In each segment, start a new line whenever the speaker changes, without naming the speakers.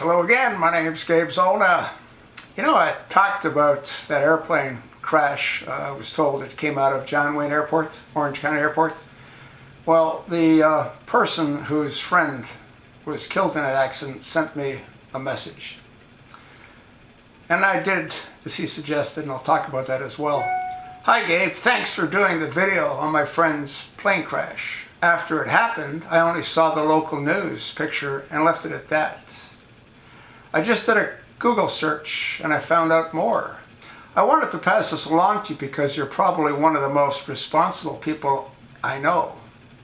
Hello again, my name's Gabe Zolna. You know, I talked about that airplane crash. I was told it came out of John Wayne Airport, Orange County Airport. Well, the person whose friend was killed in that accident sent me a message. And I did, as he suggested, and I'll talk about that as well. Hi Gabe, thanks for doing the video on my friend's plane crash. After it happened, I only saw the local news picture and left it at that. I just did a Google search and I found out more. I wanted to pass this along to you because you're probably one of the most responsible people I know,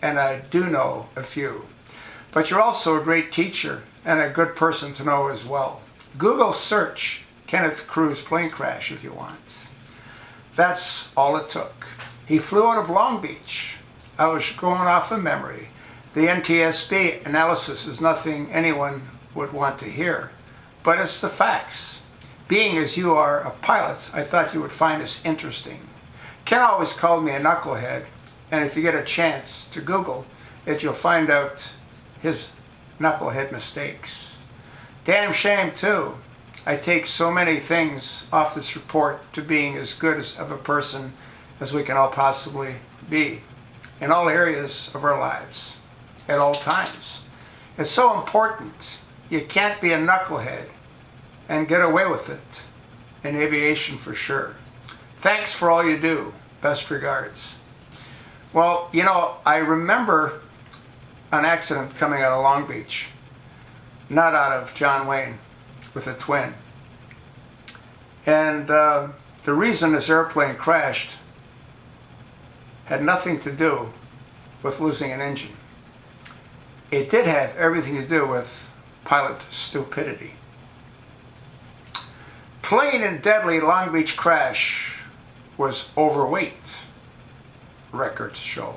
and I do know a few. But you're also a great teacher and a good person to know as well. Google search Kenneth Cruz plane crash if you want. That's all it took. He flew out of Long Beach. I was going off of memory. The NTSB analysis is nothing anyone would want to hear. But it's the facts. Being as you are a pilot, I thought you would find this interesting. Ken always called me a knucklehead, and if you get a chance to Google it, you'll find out his knucklehead mistakes. Damn shame too. I take so many things off this report to being as good of a person as we can all possibly be in all areas of our lives, at all times. It's so important. You can't be a knucklehead and get away with it. In aviation for sure. Thanks for all you do. Best regards. Well, you know, I remember an accident coming out of Long Beach, not out of John Wayne, with a twin. And the reason this airplane crashed had nothing to do with losing an engine. It did have everything to do with pilot stupidity. Plane and deadly Long Beach crash was overweight, records show.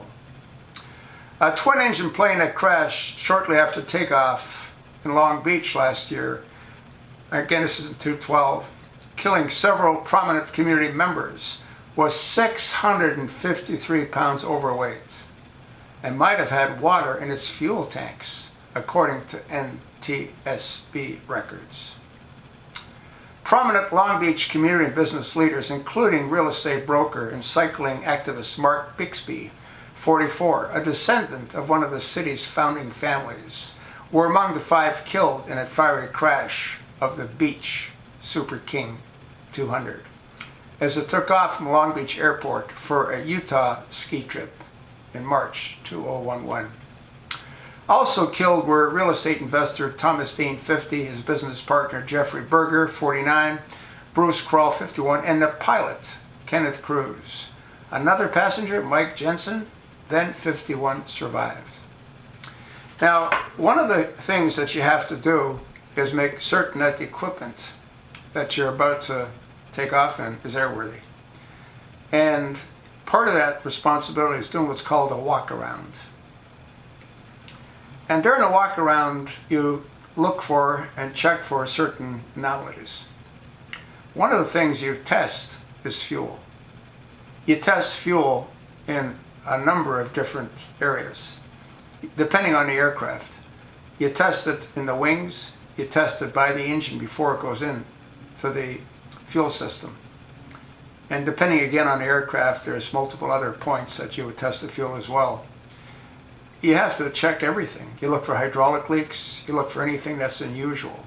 A twin-engine plane that crashed shortly after takeoff in Long Beach last year, again this is in 2012, killing several prominent community members, was 653 pounds overweight and might have had water in its fuel tanks, according to NTSB records. Prominent Long Beach community and business leaders, including real estate broker and cycling activist Mark Bixby, 44, a descendant of one of the city's founding families, were among the 5 killed in a fiery crash of the Beach Super King 200 as it took off from Long Beach Airport for a Utah ski trip in March 2011. Also killed were real estate investor Thomas Dean, 50, his business partner Jeffrey Berger, 49, Bruce Kroll, 51, and the pilot, Kenneth Cruz. Another passenger, Mike Jensen, then 51, survived. Now, one of the things that you have to do is make certain that the equipment that you're about to take off in is airworthy. And part of that responsibility is doing what's called a walk-around. And during a walk-around, you look for and check for certain anomalies. One of the things you test is fuel. You test fuel in a number of different areas, depending on the aircraft. You test it in the wings, you test it by the engine before it goes in to the fuel system. And depending again on the aircraft, there's multiple other points that you would test the fuel as well. You have to check everything. You look for hydraulic leaks, you look for anything that's unusual.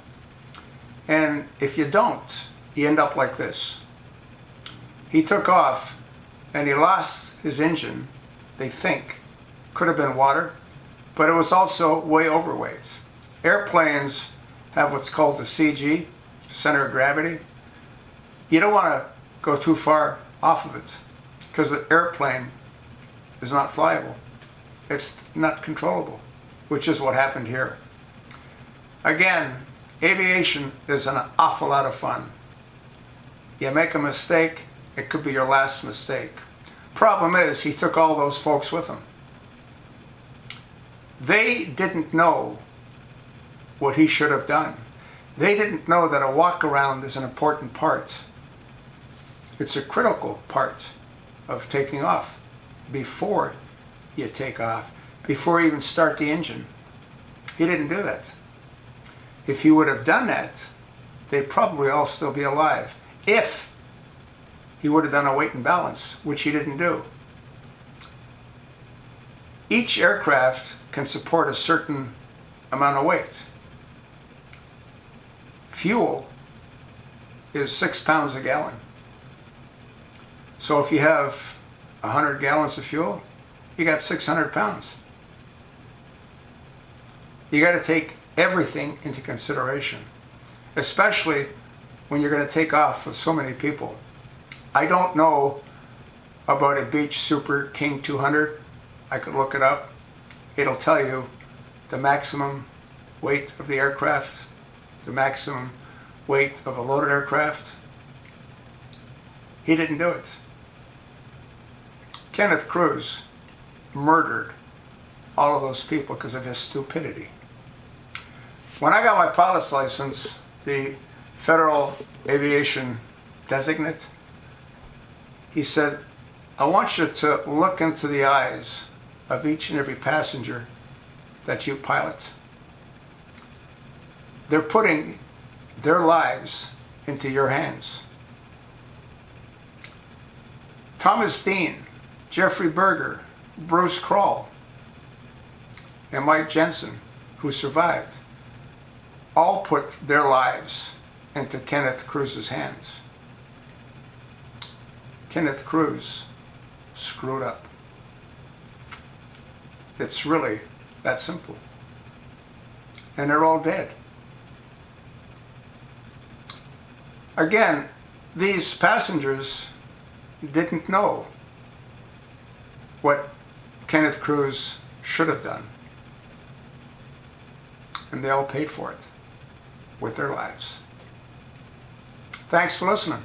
And if you don't, you end up like this. He took off and he lost his engine, they think. Could have been water, but it was also way overweight. Airplanes have what's called the CG, center of gravity. You don't want to go too far off of it because the airplane is not flyable. It's not controllable, which is what happened here. Again, aviation is an awful lot of fun. You make a mistake, it could be your last mistake. Problem is, he took all those folks with him. They didn't know what he should have done. They didn't know that a walk-around is an important part. It's a critical part of taking off before you take off, before you even start the engine. He didn't do that. If he would have done that, they'd probably all still be alive. If he would have done a weight and balance, which he didn't do. Each aircraft can support a certain amount of weight. Fuel is 6 pounds a gallon. So if you have 100 gallons of fuel, you got 600 pounds. You got to take everything into consideration, especially when you're going to take off with so many people. I don't know about a Beech Super King 200. I could look it up. It'll tell you the maximum weight of the aircraft, the maximum weight of a loaded aircraft. He didn't do it. Kenneth Cruz murdered all of those people because of his stupidity. When I got my pilot's license, the Federal Aviation Designate, he said, I want you to look into the eyes of each and every passenger that you pilot. They're putting their lives into your hands. Thomas Dean, Jeffrey Berger, Bruce Kroll, and Mike Jensen, who survived, all put their lives into Kenneth Cruz's hands. Kenneth Cruz screwed up. It's really that simple. And they're all dead. Again, these passengers didn't know what Kenneth Cruz should have done. And they all paid for it with their lives. Thanks for listening.